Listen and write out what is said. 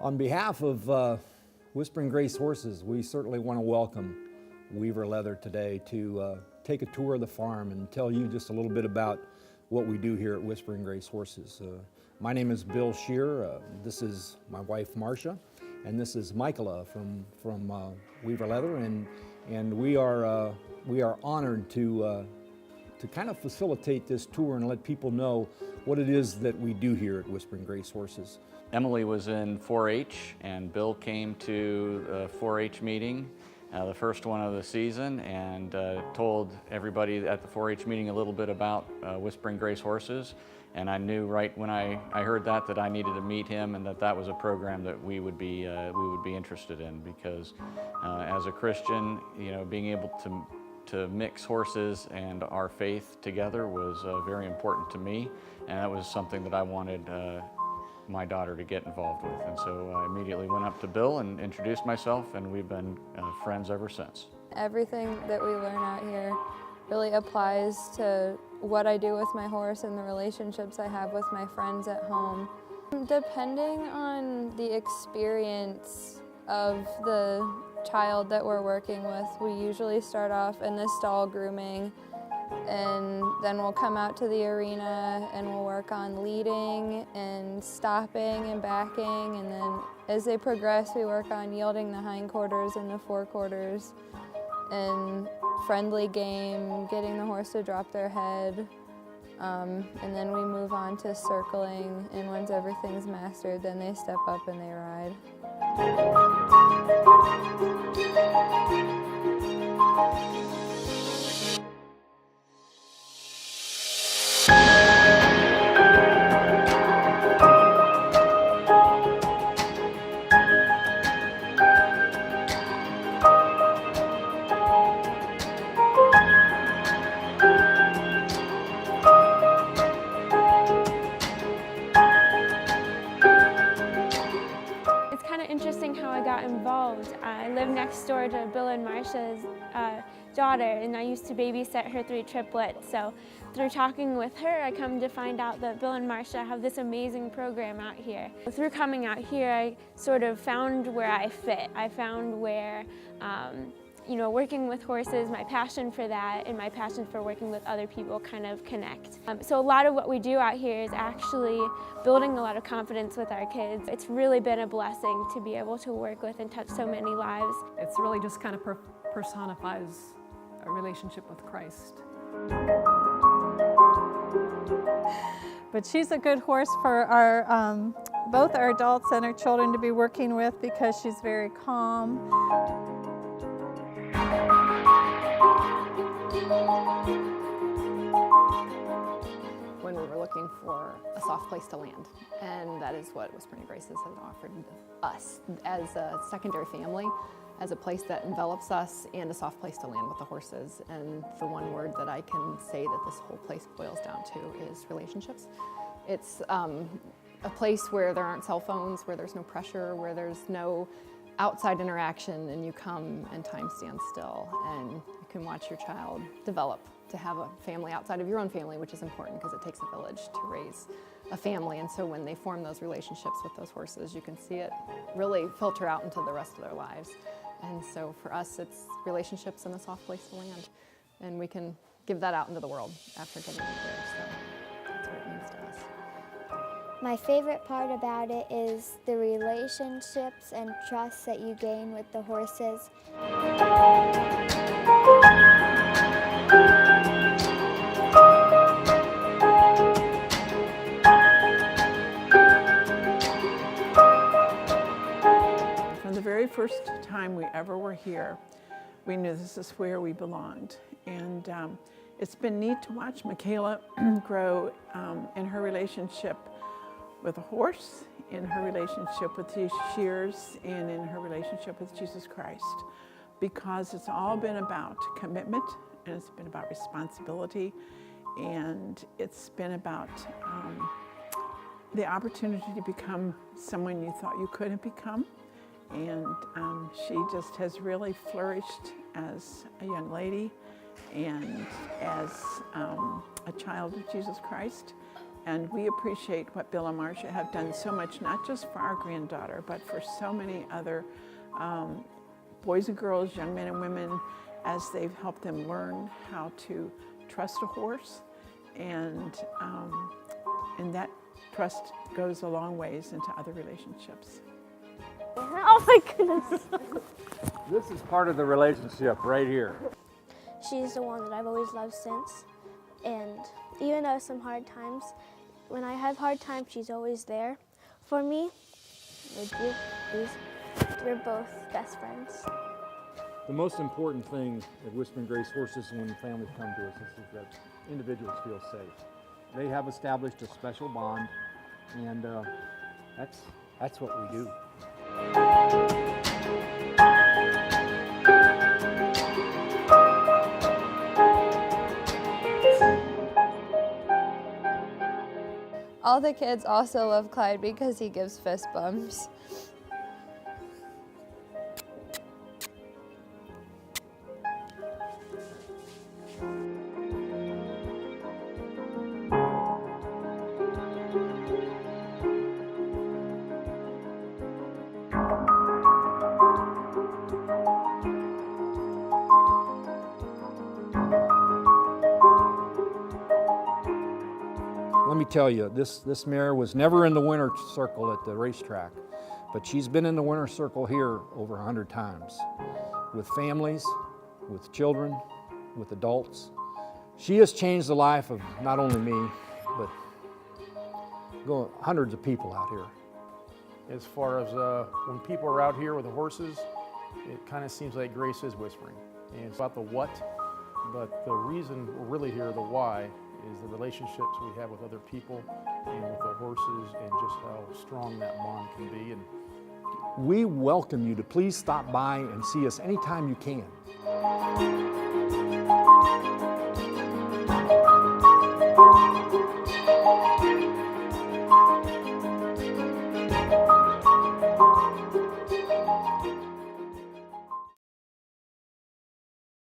On behalf of Whispering Grace Horses, we certainly want to welcome Weaver Leather today to take a tour of the farm and tell you just a little bit about what we do here at Whispering Grace Horses. My name is Bill Shear. This is my wife Marcia, and this is Michaela from Weaver Leather, and we are honored to kind of facilitate this tour and let people know what it is that we do here at Whispering Grace Horses. Emily was in 4-H, and Bill came to the 4-H meeting, the first one of the season, and told everybody at the 4-H meeting a little bit about Whispering Grace Horses. And I knew right when I heard that I needed to meet him, and that was a program that we would be interested in, because as a Christian, you know, being able to mix horses and our faith together was very important to me, and that was something that I wanted my daughter to get involved with. And so I immediately went up to Bill and introduced myself, and we've been friends ever since. Everything that we learn out here really applies to what I do with my horse and the relationships I have with my friends at home. Depending on the experience of the child that we're working with, we usually start off in the stall grooming, and then we'll come out to the arena and we'll work on leading and stopping and backing, and then as they progress we work on yielding the hindquarters and the forequarters, and friendly game, getting the horse to drop their head, and then we move on to circling, and once everything's mastered then they step up and they ride. Interesting how I got involved. I live next door to Bill and Marcia's daughter, and I used to babysit her 3 triplets. So through talking with her, I come to find out that Bill and Marcia have this amazing program out here. Through coming out here, I sort of found where I fit. I found where you know, working with horses, my passion for that and my passion for working with other people kind of connect. So a lot of what we do out here is actually building a lot of confidence with our kids. It's really been a blessing to be able to work with and touch so many lives. It's really just kind of personifies a relationship with Christ. But she's a good horse for our both our adults and our children to be working with, because she's very calm. When we were looking for a soft place to land, and that is what Whispering Graces has offered us as a secondary family, as a place that envelops us and a soft place to land with the horses. And the one word that I can say that this whole place boils down to is relationships. It's a place where there aren't cell phones, where there's no pressure, where there's no outside interaction, and you come and time stands still, and you can watch your child develop to have a family outside of your own family, which is important because it takes a village to raise a family. And so when they form those relationships with those horses, you can see it really filter out into the rest of their lives. And so for us, it's relationships and a soft place to land, and we can give that out into the world after getting it there. So that's what it means to us. My favorite part about it is the relationships and trust that you gain with the horses. From the very first time we ever were here, we knew this is where we belonged. And it's been neat to watch Michaela grow in her relationship with a horse, in her relationship with the shears, and in her relationship with Jesus Christ, because it's all been about commitment, and it's been about responsibility, and it's been about the opportunity to become someone you thought you couldn't become. And she just has really flourished as a young lady and as a child of Jesus Christ. And we appreciate what Bill and Marcia have done so much, not just for our granddaughter, but for so many other boys and girls, young men and women, as they've helped them learn how to trust a horse. And that trust goes a long ways into other relationships. Oh my goodness. This is part of the relationship right here. She's the one that I've always loved since. And even though some hard times, when I have hard times, she's always there for me. Would you, please? We're both best friends. The most important thing at Whispering Grace Horses when families come to us is that individuals feel safe. They have established a special bond, and that's what we do. All the kids also love Clyde because he gives fist bumps. Let me tell you, this mare was never in the winner circle at the racetrack, but she's been in the winner circle here over 100 times, with families, with children, with adults. She has changed the life of not only me, but hundreds of people out here. As far as when people are out here with the horses, it kind of seems like Grace is whispering. And it's about the what, but the reason we're really here, the why, is the relationships we have with other people and with the horses, and just how strong that bond can be. And we welcome you to please stop by and see us anytime you can.